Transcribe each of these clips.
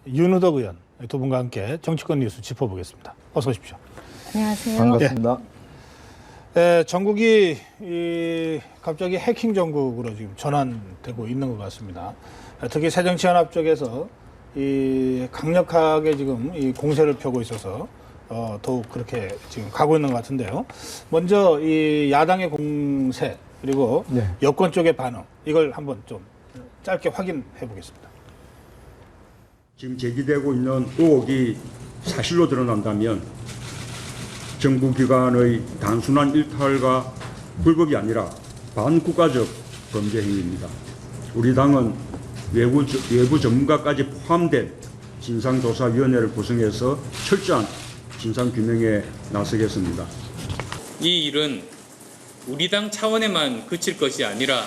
윤우덕 의원 두 분과 함께 정치권 뉴스 짚어보겠습니다. 어서 오십시오. 안녕하세요. 반갑습니다. 전국이 갑자기 해킹 전국으로 지금 전환되고 있는 것 같습니다. 특히 새정치연합 쪽에서 강력하게 지금 공세를 펴고 있어서 더욱 그렇게 지금 가고 있는 것 같은데요. 먼저 야당의 공세 그리고 여권 쪽의 반응 이걸 한번 좀 짧게 확인해 보겠습니다. 지금 제기되고 있는 의혹이 사실로 드러난다면 정부기관의 단순한 일탈과 불법이 아니라 반국가적 범죄 행위입니다. 우리 당은 외부 전문가까지 포함된 진상조사위원회를 구성해서 철저한 진상규명에 나서겠습니다. 이 일은 우리 당 차원에만 그칠 것이 아니라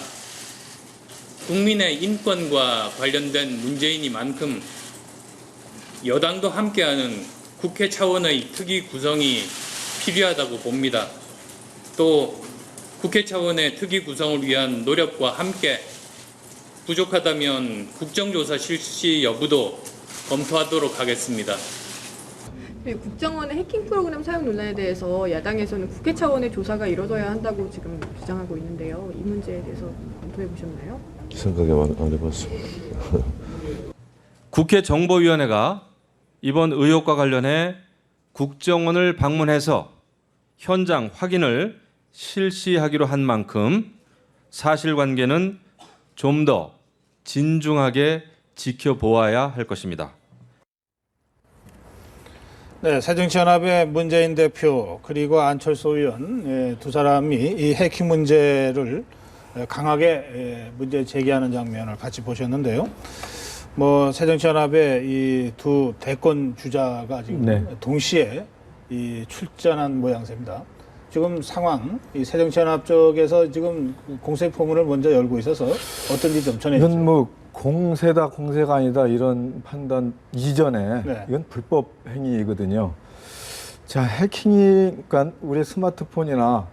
국민의 인권과 관련된 문제이니만큼 여당도 함께하는 국회 차원의 특위 구성이 필요하다고 봅니다. 또 국회 차원의 특위 구성을 위한 노력과 함께 부족하다면 국정조사 실시 여부도 검토하도록 하겠습니다. 네, 국정원의 해킹 프로그램 사용 논란에 대해서 야당에서는 국회 차원의 조사가 이뤄져야 한다고 지금 주장하고 있는데요. 이 문제에 대해서 검토해 보셨나요? 생각이 안 해봤습니다. 국회 정보위원회가 이번 의혹과 관련해 국정원을 방문해서 현장 확인을 실시하기로 한 만큼 사실관계는 좀 더 진중하게 지켜보아야 할 것입니다. 네, 새정치연합의 문재인 대표 그리고 안철수 의원 두 사람이 이 해킹 문제를 강하게 문제 제기하는 장면을 같이 보셨는데요. 새정치연합의 이 두 대권 주자가 지금 동시에 출전한 모양새입니다. 지금 상황, 이 새정치연합 쪽에서 지금 공세 포문을 먼저 열고 있어서 어떤지 좀 전해주세요. 이건 공세다 공세가 아니다 이런 판단 이전에 이건 불법 행위거든요. 자, 해킹이 그러니까 우리 스마트폰이나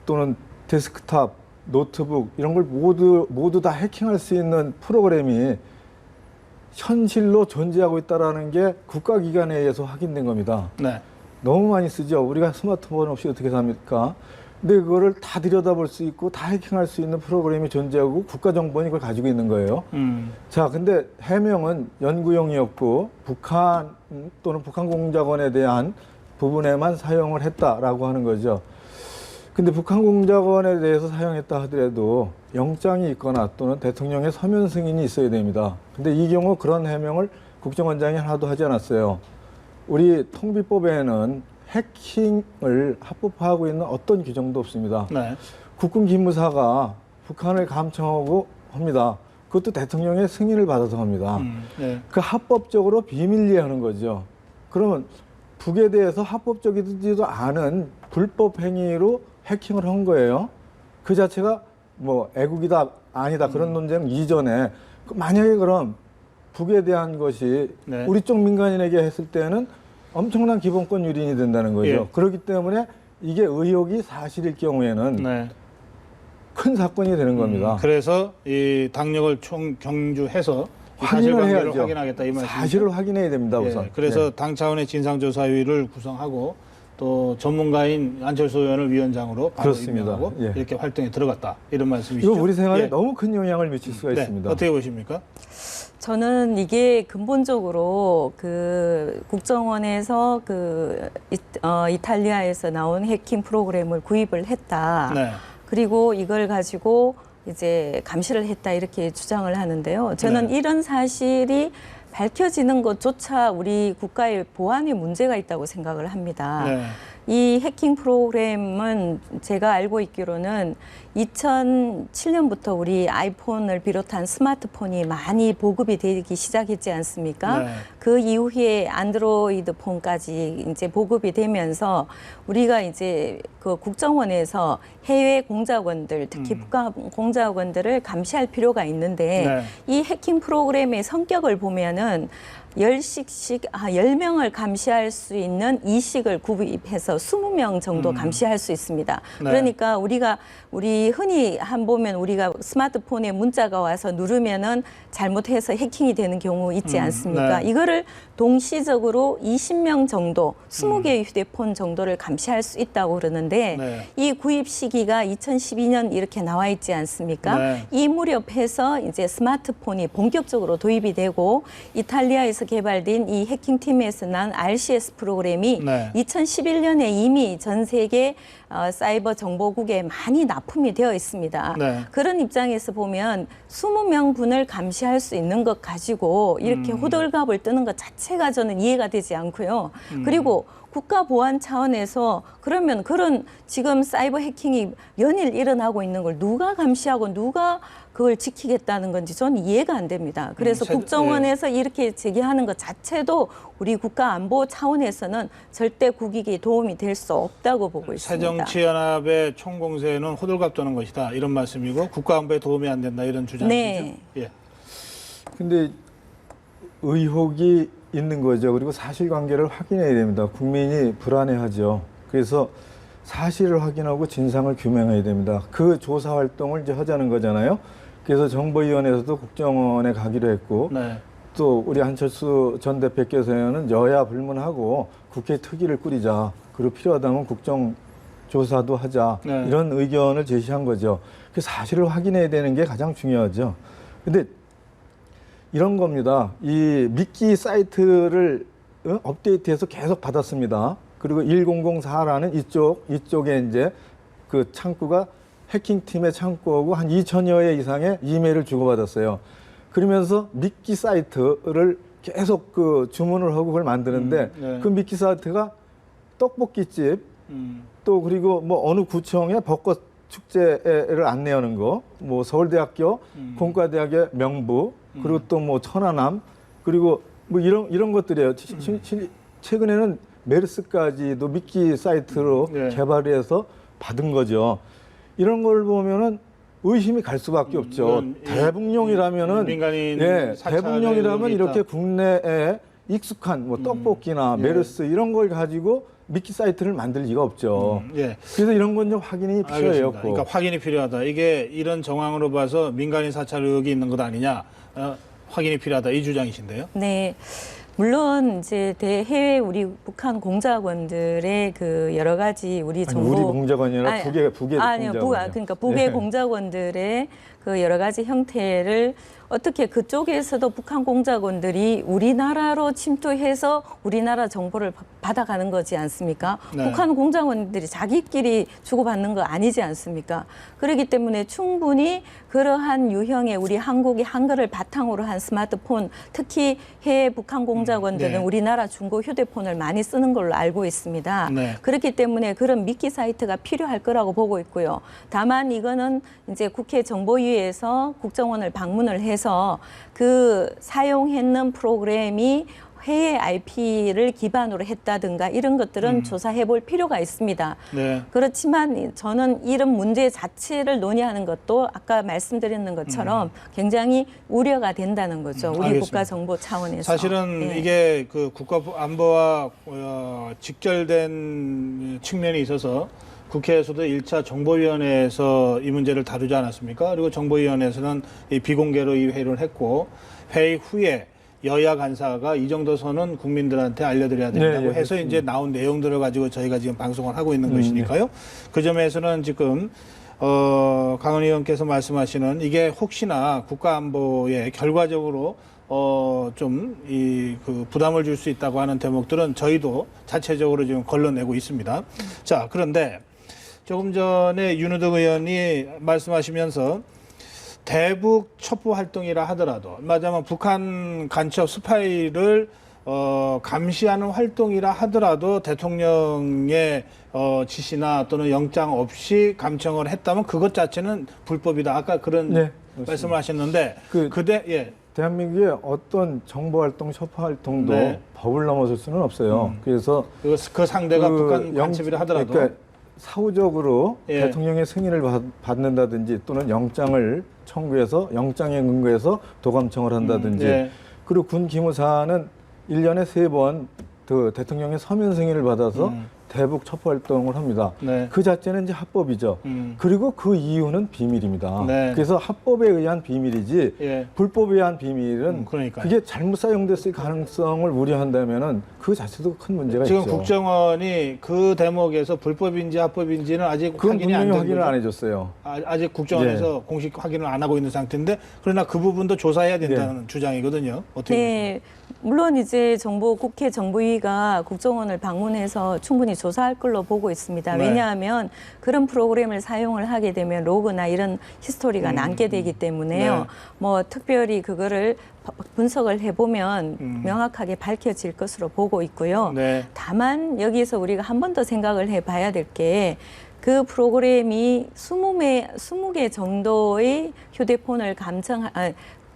또는 데스크탑, 노트북 이런 걸 모두 다 해킹할 수 있는 프로그램이 현실로 존재하고 있다는 게 국가기관에 의해서 확인된 겁니다. 네. 너무 많이 쓰죠. 우리가 스마트폰 없이 어떻게 삽니까? 근데 그거를 다 들여다볼 수 있고 다 해킹할 수 있는 프로그램이 존재하고 국가정보원이 그걸 가지고 있는 거예요. 자, 근데 해명은 연구용이었고 북한 또는 북한공작원에 대한 부분에만 사용을 했다라고 하는 거죠. 근데 북한공작원에 대해서 사용했다 하더라도 영장이 있거나 또는 대통령의 서면 승인이 있어야 됩니다. 근데 이 경우 그런 해명을 국정원장이 하나도 하지 않았어요. 우리 통비법에는 해킹을 합법화하고 있는 어떤 규정도 없습니다. 네. 국군 기무사가 북한을 감청하고 합니다. 그것도 대통령의 승인을 받아서 합니다. 그 합법적으로 비밀리하는 거죠. 그러면 북에 대해서 합법적이지도 않은 불법 행위로 해킹을 한 거예요. 그 자체가 애국이다 아니다 그런 논쟁 이전에 만약에 그럼 북에 대한 것이 우리 쪽 민간인에게 했을 때는 엄청난 기본권 유린이 된다는 거죠. 그렇기 때문에 이게 의혹이 사실일 경우에는 큰 사건이 되는 겁니다. 그래서 이 당력을 경주해서 확인을 해야죠. 확인하겠다 이 말씀이죠. 사실을 확인해야 됩니다. 우선. 그래서 당 차원의 진상조사위를 구성하고 또 전문가인 안철수 의원을 위원장으로 바로 임명하고 이렇게 활동에 들어갔다 이런 말씀이시죠. 이거 우리 생활에 너무 큰 영향을 미칠 수가 있습니다. 어떻게 보십니까? 저는 이게 근본적으로 국정원에서 이탈리아에서 나온 해킹 프로그램을 구입을 했다. 그리고 이걸 가지고 이제 감시를 했다 이렇게 주장을 하는데요. 저는 이런 사실이 밝혀지는 것조차 우리 국가의 보안에 문제가 있다고 생각을 합니다. 이 해킹 프로그램은 제가 알고 있기로는 2007년부터 우리 아이폰을 비롯한 스마트폰이 많이 보급이 되기 시작했지 않습니까? 그 이후에 안드로이드 폰까지 이제 보급이 되면서 우리가 이제 그 국정원에서 해외 공작원들, 특히 북한 공작원들을 감시할 필요가 있는데 이 해킹 프로그램의 성격을 보면은 10명을 감시할 수 있는 이식을 구입해서 20명 정도 감시할 수 있습니다. 네. 그러니까 우리 흔히 보면 우리가 스마트폰에 문자가 와서 누르면은 잘못해서 해킹이 되는 경우 있지 않습니까? 네. 이거를 동시적으로 20명 정도, 20개의 휴대폰 정도를 감시할 수 있다고 그러는데 네. 이 구입 시기가 2012년 이렇게 나와 있지 않습니까? 네. 이 무렵해서 이제 스마트폰이 본격적으로 도입이 되고 이탈리아에서 개발된 이 해킹팀에서 난 RCS 프로그램이 네. 2011년에 이미 전 세계 사이버 정보국에 많이 납품이 되어 있습니다. 네. 그런 입장에서 보면 20명분을 감시할 수 있는 것 가지고 이렇게 호들갑을 뜨는 것 자체가 저는 이해가 되지 않고요. 그리고 국가 보안 차원에서 그러면 그런 지금 사이버 해킹이 연일 일어나고 있는 걸 누가 감시하고 누가 그걸 지키겠다는 건지 저는 이해가 안 됩니다. 그래서 국정원에서 이렇게 제기하는 것 자체도 우리 국가 안보 차원에서는 절대 국익이 도움이 될 수 없다고 보고 있습니다. 새정치연합의 총공세는 호들갑 떠는 것이다 이런 말씀이고 국가안보에 도움이 안 된다 이런 주장이시죠? 네. 예. 근데 의혹이 있는 거죠. 그리고 사실관계를 확인해야 됩니다. 국민이 불안해하죠. 그래서 사실을 확인하고 진상을 규명해야 됩니다. 그 조사 활동을 이제 하자는 거잖아요. 그래서 정보위원회에서도 국정원에 가기로 했고 네. 또 우리 한철수 전 대표께서는 여야 불문하고 국회 특위를 꾸리자. 그리고 필요하다면 국정조사도 하자. 네. 이런 의견을 제시한 거죠. 그 사실을 확인해야 되는 게 가장 중요하죠. 근데 이런 겁니다. 이 미끼 사이트를 업데이트해서 계속 받았습니다. 그리고 1004라는 이쪽에 이제 그 창구가 해킹팀의 창구하고 한 2,000여 회 이상의 이메일을 주고받았어요. 그러면서 미끼 사이트를 계속 그 주문을 하고 그걸 만드는데 네. 그 미끼 사이트가 떡볶이집 또 그리고 뭐 어느 구청의 벚꽃 축제를 안내하는 거, 뭐 서울대학교 공과대학의 명부, 그리고 또 뭐 천안함, 그리고 뭐 이런 것들이에요. 최근에는 메르스까지도 미끼 사이트로 네. 개발해서 받은 거죠. 이런 걸 보면은 의심이 갈 수밖에 없죠. 대북용이라면은 민간인 사찰의 대북용이라면 의혹이 이렇게 있다. 국내에 익숙한 뭐 떡볶이나 메르스 이런 걸 가지고 미끼 사이트를 만들 리가 없죠. 예. 그래서 이런 건 좀 확인이 필요해요. 알겠습니다. 그러니까 확인이 필요하다. 이게 이런 정황으로 봐서 민간인 사찰 의혹이 있는 것 아니냐. 확인이 필요하다. 이 주장이신데요. 네. 물론 이제 해외 우리 북한 공작원들의 그 여러 가지 우리 정보 우리 공작원이 아니라 북의 공작원이요. 그러니까 북의 네. 공작원들의 그 여러 가지 형태를 어떻게 그쪽에서도 북한 공작원들이 우리나라로 침투해서 우리나라 정보를 받아가는 거지 않습니까? 네. 북한 공작원들이 자기끼리 주고받는 거 아니지 않습니까? 그렇기 때문에 충분히 그러한 유형의 우리 한국이 한글을 바탕으로 한 스마트폰, 특히 해외 북한 공작원들은 네. 우리나라 중고 휴대폰을 많이 쓰는 걸로 알고 있습니다. 네. 그렇기 때문에 그런 미끼 사이트가 필요할 거라고 보고 있고요. 다만 이거는 이제 국회 정보위에서 국정원을 방문을 해서 그 사용했는 프로그램이 해외 IP를 기반으로 했다든가 이런 것들은 조사해 볼 필요가 있습니다. 네. 그렇지만 저는 이런 문제 자체를 논의하는 것도 아까 말씀드렸는 것처럼 굉장히 우려가 된다는 거죠. 우리 알겠습니다. 국가정보 차원에서. 사실은 네. 이게 그 국가안보와 직결된 측면이 있어서 국회에서도 1차 정보위원회에서 이 문제를 다루지 않았습니까? 그리고 정보위원회에서는 이 비공개로 이 회의를 했고 회의 후에 여야 간사가 이 정도 선은 국민들한테 알려드려야 된다고 네, 해서 이제 나온 내용들을 가지고 저희가 지금 방송을 하고 있는 것이니까요. 그 점에서는 지금 강은 의원께서 말씀하시는 이게 혹시나 국가안보에 결과적으로 좀 그 부담을 줄 수 있다고 하는 대목들은 저희도 자체적으로 지금 걸러내고 있습니다. 자, 그런데 조금 전에 윤우덕 의원이 말씀하시면서 대북 첩보 활동이라 하더라도 맞아면 북한 간첩 스파이를 감시하는 활동이라 하더라도 대통령의 지시나 또는 영장 없이 감청을 했다면 그것 자체는 불법이다. 아까 그런 네, 말씀을 하셨는데 예. 대한민국의 어떤 정보활동, 첩보활동도 네. 법을 넘어설 수는 없어요. 그래서 그 상대가 북한 간첩이라 하더라도 그러니까 사후적으로 예. 대통령의 승인을 받는다든지 또는 영장을 청구해서 영장에 근거해서 도감청을 한다든지 예. 그리고 군 기무사는 1년에 3번 그 대통령의 서면 승인을 받아서 대북 첩보 활동을 합니다. 네. 그 자체는 이제 합법이죠. 그리고 그 이유는 비밀입니다. 네. 그래서 합법에 의한 비밀이지 예. 불법에 의한 비밀은 그러니까요. 그게 잘못 사용됐을 가능성을 우려한다면은 그 자체도 큰 문제가 지금 있죠. 국정원이 그 대목에서 불법인지 합법인지는 아직 그건 확인이 안 분명히 된 확인을 거죠? 안 해줬어요. 아직 국정원에서 공식 확인을 안 하고 있는 상태인데 그러나 그 부분도 조사해야 된다는 주장이거든요. 어떻게 네, 물론 이제 국회 정보위가 국정원을 방문해서 충분히 조사할 걸로 보고 있습니다. 네. 왜냐하면 그런 프로그램을 사용을 하게 되면 로그나 이런 히스토리가 남게 되기 때문에요. 네. 뭐 특별히 그거를 분석을 해보면 명확하게 밝혀질 것으로 보고 있고요. 네. 다만 여기서 우리가 한 번 더 생각을 해봐야 될 게 그 프로그램이 20개 정도의 휴대폰을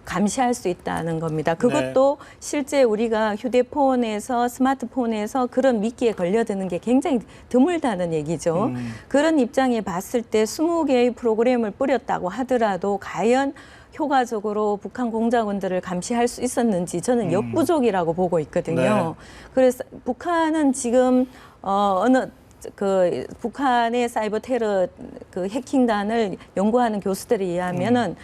감시할 수 있다는 겁니다. 그것도 실제 우리가 휴대폰에서 스마트폰에서 그런 미끼에 걸려드는 게 굉장히 드물다는 얘기죠. 그런 입장에 봤을 때 20개의 프로그램을 뿌렸다고 하더라도 과연 효과적으로 북한 공작원들을 감시할 수 있었는지 저는 역부족이라고 보고 있거든요. 네. 그래서 북한은 지금 북한의 사이버 테러 그 해킹단을 연구하는 교수들에 의하면은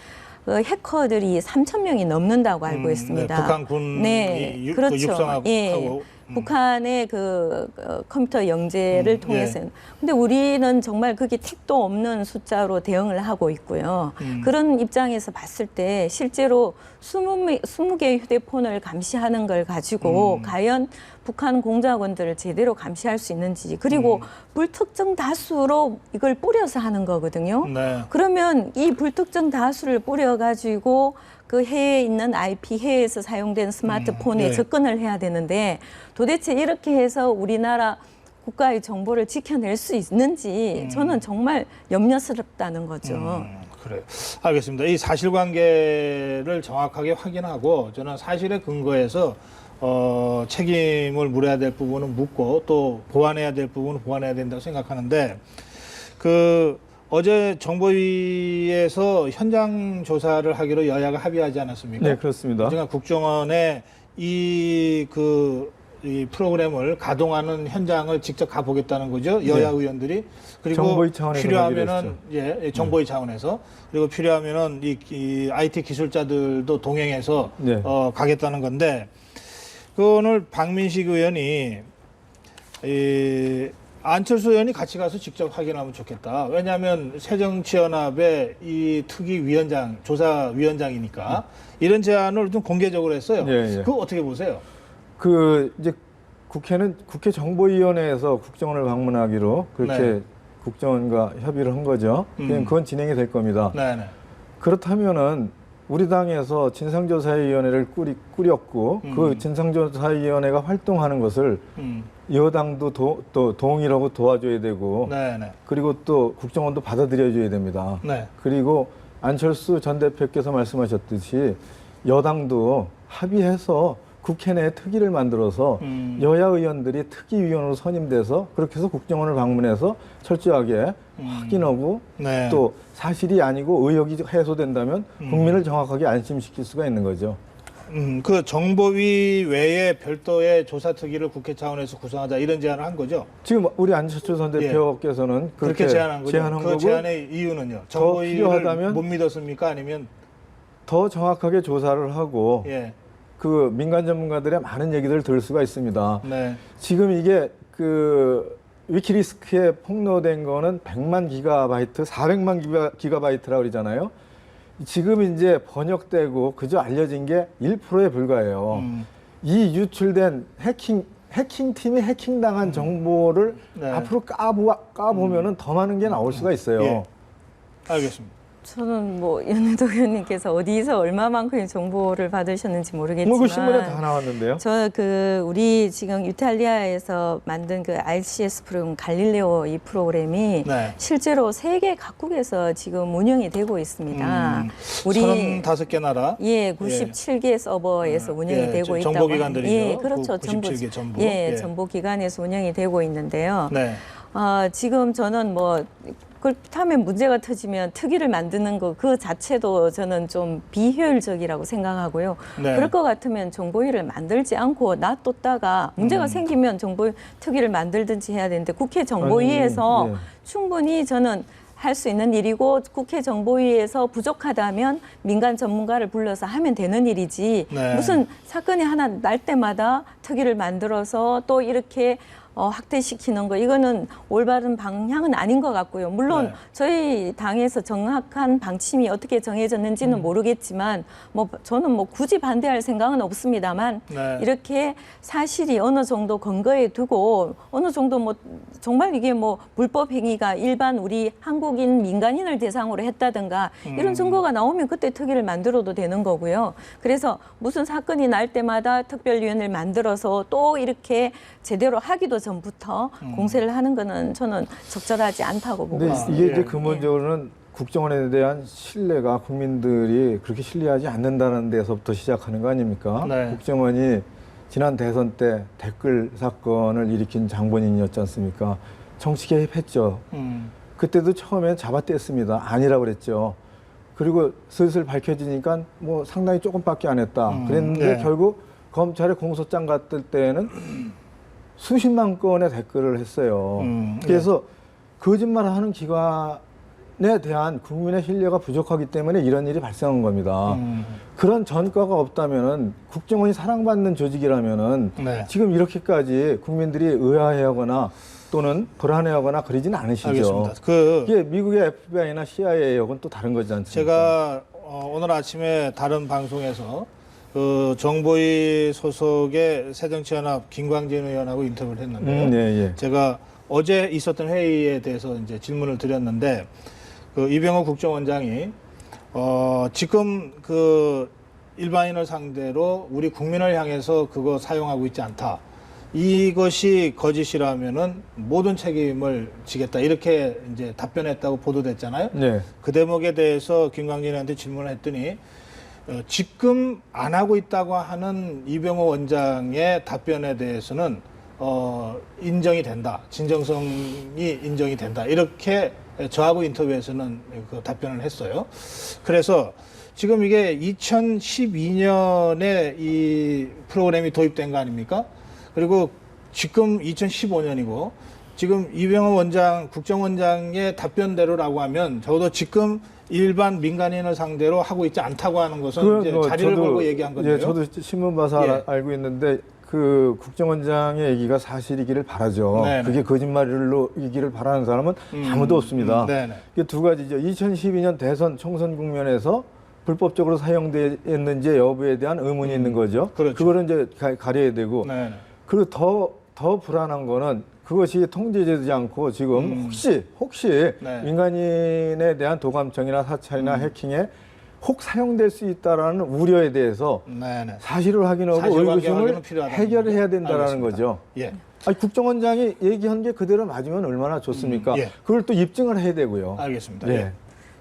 그 해커들이 3,000명이 넘는다고 알고 있습니다. 네, 북한군이 네, 그 육성하고 예. 북한의 그 컴퓨터 영재를 통해서는. 근데 우리는 정말 그게 택도 없는 숫자로 대응을 하고 있고요. 그런 입장에서 봤을 때 실제로 20개의 휴대폰을 감시하는 걸 가지고 과연 북한 공작원들을 제대로 감시할 수 있는지, 그리고 불특정 다수로 이걸 뿌려서 하는 거거든요. 네. 그러면 이 불특정 다수를 뿌려가지고 그 해외에 있는 IP, 해외에서 사용된 스마트폰에 네. 접근을 해야 되는데 도대체 이렇게 해서 우리나라 국가의 정보를 지켜낼 수 있는지 저는 정말 염려스럽다는 거죠. 그래요. 알겠습니다. 이 사실관계를 정확하게 확인하고 저는 사실에 근거해서 책임을 물어야 될 부분은 묻고 또 보완해야 될 부분은 보완해야 된다고 생각하는데 어제 정보위에서 현장 조사를 하기로 여야가 합의하지 않았습니까? 네, 그렇습니다. 제가 국정원에 이 프로그램을 가동하는 현장을 직접 가보겠다는 거죠. 여야 의원들이. 그리고 정보위 차원에서 필요하면은 정보위 차원에서 그리고 필요하면은 이 IT 기술자들도 동행해서 네. 가겠다는 건데 오늘 박민식 의원이 안철수 의원이 같이 가서 직접 확인하면 좋겠다. 왜냐하면 새정치연합의 이 특위 위원장, 조사위원장이니까 이런 제안을 좀 공개적으로 했어요. 예. 그거 어떻게 보세요? 이제 국회는 국회 정보위원회에서 국정원을 방문하기로 그렇게 네. 국정원과 협의를 한 거죠. 그건 진행이 될 겁니다. 네네. 그렇다면은 우리 당에서 진상조사위원회를 꾸렸고 그 진상조사위원회가 활동하는 것을 여당도 또 동의하고 도와줘야 되고 네네. 그리고 또 국정원도 받아들여줘야 됩니다. 네. 그리고 안철수 전 대표께서 말씀하셨듯이 여당도 합의해서 국회 내에 특위를 만들어서 여야 의원들이 특위위원으로 선임돼서 그렇게 해서 국정원을 방문해서 철저하게 확인하고 네. 또 사실이 아니고 의혹이 해소된다면 국민을 정확하게 안심시킬 수가 있는 거죠. 그 정보위 외에 별도의 조사특위를 국회 차원에서 구성하자 이런 제안을 한 거죠. 지금 우리 안철수 전 대표께서는 그렇게 제안한 거죠. 제안한 그 거고 제안의 이유는요. 더 정보위를 필요하다면 못 믿었습니까? 아니면 더 정확하게 조사를 하고 예. 그 민간 전문가들의 많은 얘기들을 들을 수가 있습니다. 네. 지금 이게 위키리스크에 폭로된 거는 100만 기가바이트, 400만 기가바이트라고 그러잖아요. 지금 이제 번역되고 그저 알려진 게 1%에 불과해요. 이 유출된 해킹팀이 해킹당한 정보를 네. 앞으로 까보면은 더 많은 게 나올 수가 있어요. 예. 알겠습니다. 저는 연혜도 의원님께서 어디서 얼마만큼의 정보를 받으셨는지 모르겠지만 그 신문에 다 나왔는데요. 저 우리 지금 이탈리아에서 만든 그 RCS 프로그램 갈릴레오 이 프로그램이 네. 실제로 세계 각국에서 지금 운영이 되고 있습니다. 우리 35개 나라. 97개 서버에서 운영이 되고 있다고. 정보기관들이죠. 예, 그렇죠. 97개 전부. 정보기관에서 운영이 되고 있는데요. 네. 지금 저는 그렇다면 문제가 터지면 특위를 만드는 거 그 자체도 저는 좀 비효율적이라고 생각하고요. 네. 그럴 것 같으면 정보위를 만들지 않고 놔뒀다가 문제가 생기면 정보위 특위를 만들든지 해야 되는데 국회 정보위에서 아니, 예. 충분히 저는 할 수 있는 일이고 국회 정보위에서 부족하다면 민간 전문가를 불러서 하면 되는 일이지 네. 무슨 사건이 하나 날 때마다 특위를 만들어서 또 이렇게 확대시키는 거 이거는 올바른 방향은 아닌 것 같고요. 물론 네. 저희 당에서 정확한 방침이 어떻게 정해졌는지는 모르겠지만 뭐 저는 뭐 굳이 반대할 생각은 없습니다만 네. 이렇게 사실이 어느 정도 근거에 두고 어느 정도 뭐 정말 이게 뭐 불법 행위가 일반 우리 한국인 민간인을 대상으로 했다든가 이런 증거가 나오면 그때 특위를 만들어도 되는 거고요. 그래서 무슨 사건이 날 때마다 특별위원회를 만들어서 또 이렇게 제대로 하기도 전부터 공세를 하는 거는 저는 적절하지 않다고 보고 근데 있습니다. 이게 이제 예. 근본적으로는 국정원에 대한 신뢰가 국민들이 그렇게 신뢰하지 않는다는 데서부터 시작하는 거 아닙니까? 네. 국정원이 지난 대선 때 댓글 사건을 일으킨 장본인이었지 않습니까? 정치 개입했죠. 그때도 처음엔 잡아떼었습니다. 아니라고 그랬죠. 그리고 슬슬 밝혀지니까 뭐 상당히 조금밖에 안 했다. 그랬는데 네. 결국 검찰의 공소장 갔을 때는 수십만 건의 댓글을 했어요. 그래서 거짓말하는 기관에 대한 국민의 신뢰가 부족하기 때문에 이런 일이 발생한 겁니다. 그런 전과가 없다면은 국정원이 사랑받는 조직이라면은 네. 지금 이렇게까지 국민들이 의아해하거나 또는 불안해하거나 그러지는 않으시죠. 알겠습니다. 이게 미국의 FBI나 CIA하고는 또 다른 거지 않습니까? 제가 오늘 아침에 다른 방송에서 그 정보위 소속의 새정치연합 김광진 의원하고 인터뷰를 했는데요. 예, 예. 제가 어제 있었던 회의에 대해서 이제 질문을 드렸는데 그 이병호 국정원장이 지금 그 일반인을 상대로 우리 국민을 향해서 그거 사용하고 있지 않다. 이것이 거짓이라면은 모든 책임을 지겠다. 이렇게 이제 답변했다고 보도됐잖아요. 네. 그 대목에 대해서 김광진한테 질문을 했더니 지금 안 하고 있다고 하는 이병호 원장의 답변에 대해서는 인정이 된다. 진정성이 인정이 된다. 이렇게 저하고 인터뷰에서는 그 답변을 했어요. 그래서 지금 이게 2012년에 이 프로그램이 도입된 거 아닙니까? 그리고 지금 2015년이고 지금 이병호 원장, 국정원장의 답변대로라고 하면 적어도 지금 일반 민간인을 상대로 하고 있지 않다고 하는 것은 이제 자리를 걸고 얘기한 건데요. 예, 저도 신문 봐서 예. 알고 있는데 그 국정원장의 얘기가 사실이기를 바라죠. 네네. 그게 거짓말이기를 바라는 사람은 아무도 없습니다. 네네. 이게 두 가지죠. 2012년 대선 총선 국면에서 불법적으로 사용됐는지 여부에 대한 의문이 있는 거죠. 그렇죠. 그거를 이제 가려야 되고 네네. 그리고 더 불안한 거는 그것이 통제되지 않고 지금 혹시 네. 민간인에 대한 도감청이나 사찰이나 해킹에 혹 사용될 수 있다라는 우려에 대해서 네네. 사실을 확인하고 사실관계 의구심을 확인은 필요하다는 해결해야 거죠? 된다라는 알겠습니다. 거죠. 예. 아니, 국정원장이 얘기한 게 그대로 맞으면 얼마나 좋습니까? 예. 그걸 또 입증을 해야 되고요. 알겠습니다. 예. 예.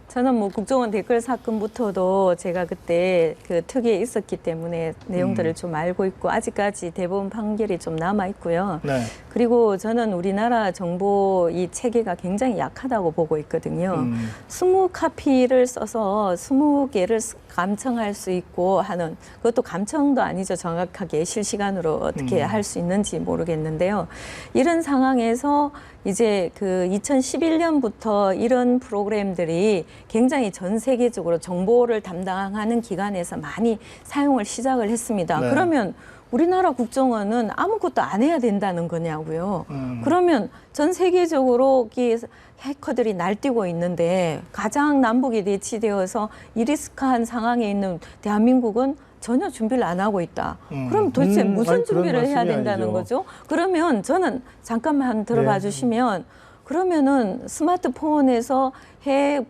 저는 뭐 국정원 댓글 사건부터도 제가 그때 그 특위에 있었기 때문에 내용들을 좀 알고 있고 아직까지 대법원 판결이 좀 남아 있고요. 네. 그리고 저는 우리나라 정보 이 체계가 굉장히 약하다고 보고 있거든요. 20카피를 써서 20개를 감청할 수 있고 하는 그것도 감청도 아니죠. 정확하게 실시간으로 어떻게 할 수 있는지 모르겠는데요. 이런 상황에서 이제 그 2011년부터 이런 프로그램들이 굉장히 전 세계적으로 정보를 담당하는 기관에서 많이 사용을 시작을 했습니다. 네. 그러면 우리나라 국정원은 아무것도 안 해야 된다는 거냐고요. 그러면 전 세계적으로 이 해커들이 날뛰고 있는데 가장 남북이 대치되어서 이 리스크한 상황에 있는 대한민국은 전혀 준비를 안 하고 있다. 그럼 도대체 무슨 아니, 그런 준비를 해야 말씀이 된다는 아니죠. 거죠? 그러면 저는 잠깐만 들어봐 네. 주시면 그러면은 스마트폰에서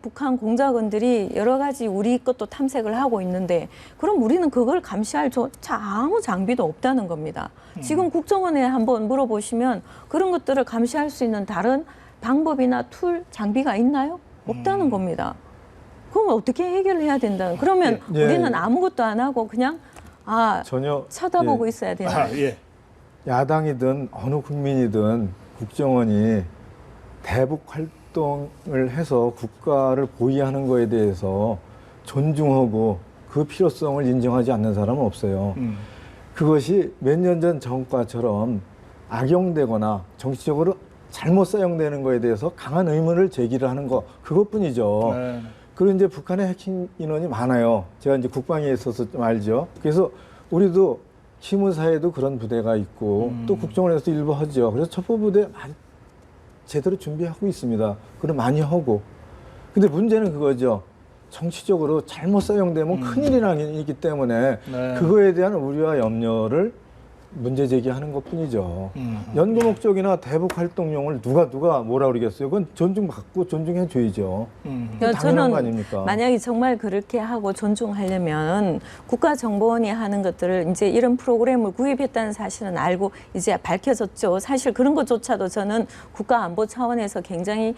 북한 공작원들이 여러 가지 우리 것도 탐색을 하고 있는데 그럼 우리는 그걸 감시할 아무 장비도 없다는 겁니다. 지금 국정원에 한번 물어보시면 그런 것들을 감시할 수 있는 다른 방법이나 툴, 장비가 있나요? 없다는 겁니다. 그럼 어떻게 해결을 해야 된다는? 그러면 예. 우리는 아무것도 안 하고 그냥 전혀 쳐다보고 예. 있어야 되나? 예. 야당이든 어느 국민이든 국정원이 대북 활동을 해서 국가를 보위하는 거에 대해서 존중하고 그 필요성을 인정하지 않는 사람은 없어요. 그것이 몇 년 전 정과처럼 악용되거나 정치적으로 잘못 사용되는 거에 대해서 강한 의문을 제기를 하는 거 그것뿐이죠. 네. 그리고 이제 북한의 해킹 인원이 많아요. 제가 이제 국방에 있어서 좀 알죠. 그래서 우리도 시무사에도 그런 부대가 있고 또 국정원에서도 일부 하죠. 그래서 첩보부대 많이 제대로 준비하고 있습니다. 그럼 많이 하고. 근데 문제는 그거죠. 정치적으로 잘못 사용되면 큰일이기 때문에 네. 그거에 대한 우려와 염려를 문제 제기하는 것뿐이죠. 연구 목적이나 대북 활동용을 누가 뭐라 그러겠어요? 그건 존중받고 존중해 줘야죠. 그러니까 당연한 거 아닙니까? 만약에 정말 그렇게 하고 존중하려면 국가정보원이 하는 것들을 이제 이런 프로그램을 구입했다는 사실은 알고 이제 밝혀졌죠. 사실 그런 것조차도 저는 국가안보 차원에서 굉장히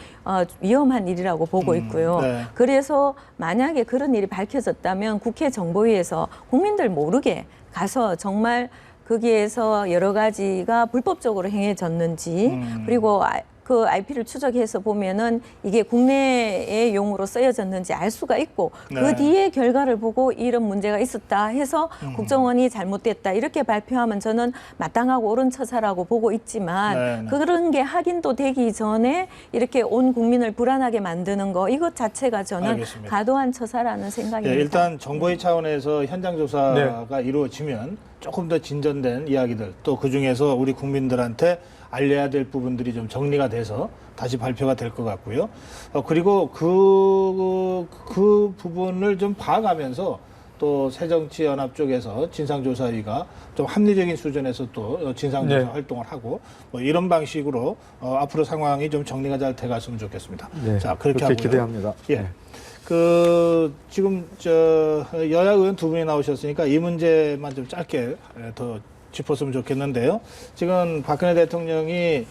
위험한 일이라고 보고 있고요. 네. 그래서 만약에 그런 일이 밝혀졌다면 국회 정보위에서 국민들 모르게 가서 정말 거기에서 여러 가지가 불법적으로 행해졌는지 그리고 그 IP를 추적해서 보면은 이게 국내의 용으로 쓰여졌는지 알 수가 있고 네. 그 뒤에 결과를 보고 이런 문제가 있었다 해서 국정원이 잘못됐다 이렇게 발표하면 저는 마땅하고 옳은 처사라고 보고 있지만 네. 그런 게 확인도 되기 전에 이렇게 온 국민을 불안하게 만드는 거 이것 자체가 저는 알겠습니다. 과도한 처사라는 생각입니다. 예, 일단 정보위 차원에서 현장 조사가 이루어지면 조금 더 진전된 이야기들 또 그중에서 우리 국민들한테 알려야 될 부분들이 좀 정리가 돼서 다시 발표가 될 것 같고요. 그리고 그 부분을 좀 봐가면서 또 새정치연합 쪽에서 진상조사위가 좀 합리적인 수준에서 또 진상조사 네. 활동을 하고 뭐 이런 방식으로 앞으로 상황이 좀 정리가 잘 돼갔으면 좋겠습니다. 네, 자, 그렇게 그렇게 하고요. 기대합니다. 예. 네. 지금 여야 의원 두 분이 나오셨으니까 이 문제만 좀 짧게 더 짚었으면 좋겠는데요. 지금 박근혜 대통령이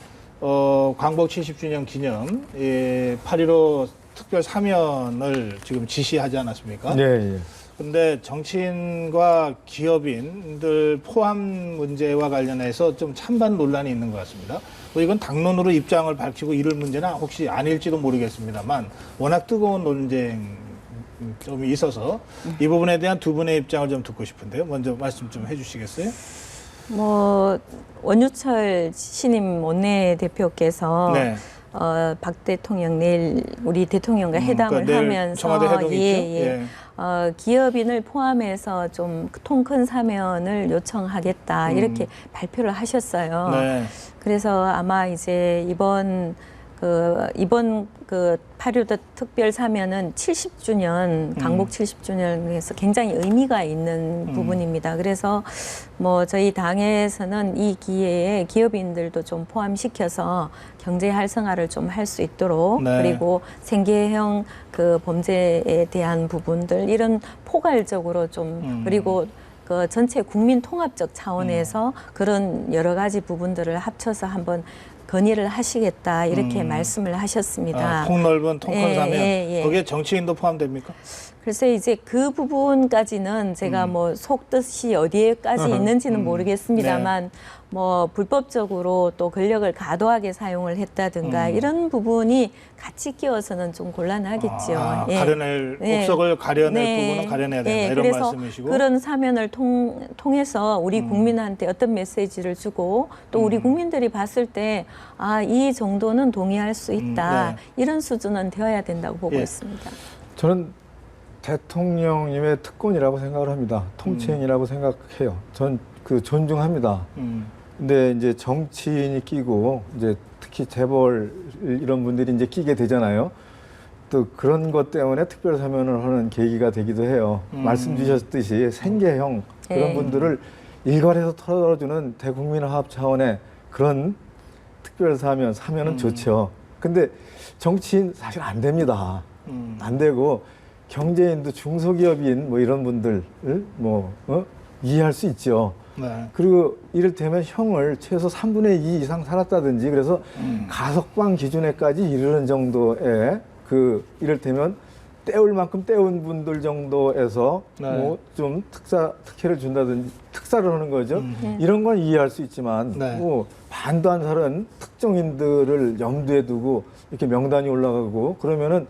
광복 70주년 기념 8.15 특별 사면을 지금 지시하지 않았습니까? 네. 그런데 정치인과 기업인들 포함 문제와 관련해서 좀 찬반 논란이 있는 것 같습니다. 뭐 이건 당론으로 입장을 밝히고 이럴 문제나 혹시 아닐지도 모르겠습니다만 워낙 뜨거운 논쟁 좀 있어서 이 부분에 대한 두 분의 입장을 좀 듣고 싶은데요. 먼저 말씀 좀 해주시겠어요? 뭐 원유철 신임 원내대표께서 네. 박 대통령 내일 우리 대통령과 회담을 그러니까 내일 하면서 청와대 회동이 있죠? 예. 기업인을 포함해서 좀 통 큰 사면을 요청하겠다 이렇게 발표를 하셨어요. 네. 그래서 아마 이제 이번 8.15 특별 사면은 70주년, 강복 70주년에서 굉장히 의미가 있는 부분입니다. 그래서 뭐 저희 당에서는 이 기회에 기업인들도 좀 포함시켜서 경제 활성화를 좀 할 수 있도록 네. 그리고 생계형 그 범죄에 대한 부분들 이런 포괄적으로 좀 그리고 그 전체 국민 통합적 차원에서 그런 여러 가지 부분들을 합쳐서 한번 건의를 하시겠다 이렇게 말씀을 하셨습니다. 폭넓은 통큰 예, 사면 예, 예. 거기에 정치인도 포함됩니까? 글쎄 이제 그 부분까지는 제가 뭐 속뜻이 어디에까지 있는지는 모르겠습니다만 뭐 불법적으로 또 권력을 과도하게 사용을 했다든가 이런 부분이 같이 끼워서는 좀 곤란하겠죠. 예. 가려낼 예. 옥석을 가려낼 네. 부분은 가려내야 된다 예, 이런 그래서 말씀이시고 그런 사면을 통해서 우리 국민한테 어떤 메시지를 주고 또 우리 국민들이 봤을 때 이 정도는 동의할 수 있다 네. 이런 수준은 되어야 된다고 보고 예. 있습니다. 저는 대통령님의 특권이라고 생각을 합니다. 통치행이라고 생각해요. 전 그 존중합니다. 근데 이제 정치인이 끼고 이제 특히 재벌 이런 분들이 이제 끼게 되잖아요. 또 그런 것 때문에 특별 사면을 하는 계기가 되기도 해요. 말씀 주셨듯이 생계형 그런 네. 분들을 일괄해서 털어주는 대국민화합 차원의 그런 특별 사면은 좋죠. 근데 정치인 사실 안 됩니다. 안 되고 경제인도 중소기업인 뭐 이런 분들을 이해할 수 있죠. 네. 그리고 이를테면 형을 최소 3분의 2 이상 살았다든지 그래서 가석방 기준에까지 이르는 정도의 이를테면 때울 만큼 때운 분들 정도에서 네. 뭐 좀 특혜를 준다든지 특사를 하는 거죠. 이런 건 이해할 수 있지만 네. 뭐 반도 안 사는 특정인들을 염두에 두고 이렇게 명단이 올라가고 그러면은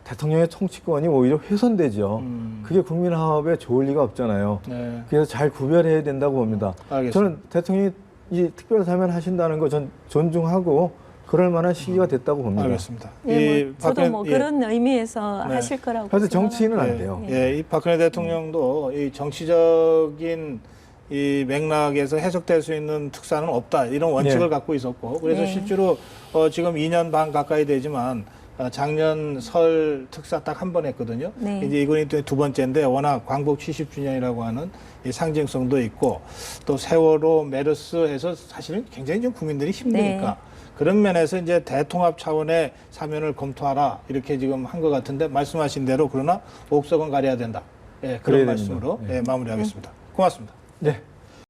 대통령의 통치권이 오히려 훼손되죠. 그게 국민화합에 좋을 리가 없잖아요. 네. 그래서 잘 구별해야 된다고 봅니다. 알겠습니다. 저는 대통령이 이 특별 사면 하신다는 거 전 존중하고 그럴 만한 시기가 됐다고 봅니다. 알겠습니다. 예, 뭐 저도 박근혜- 뭐 예. 그런 의미에서 네. 하실 거라고. 그래서 생각합니다. 정치인은 안 돼요. 예, 이 박근혜 대통령도 이 정치적인 이 맥락에서 해석될 수 있는 특사는 없다 이런 원칙을 네. 갖고 있었고 그래서 네. 실제로 지금 2년 반 가까이 되지만 작년 설 특사 딱 한 번 했거든요. 네. 이제 이번이 또 두 번째인데 워낙 광복 70주년이라고 하는 이 상징성도 있고 또 세월호 메르스에서 사실은 굉장히 좀 국민들이 힘드니까 네. 그런 면에서 이제 대통합 차원의 사면을 검토하라 이렇게 지금 한 것 같은데 말씀하신 대로 그러나 옥석은 가려야 된다. 예, 그런 그래야 말씀으로 됩니다. 예, 마무리하겠습니다. 고맙습니다. 네.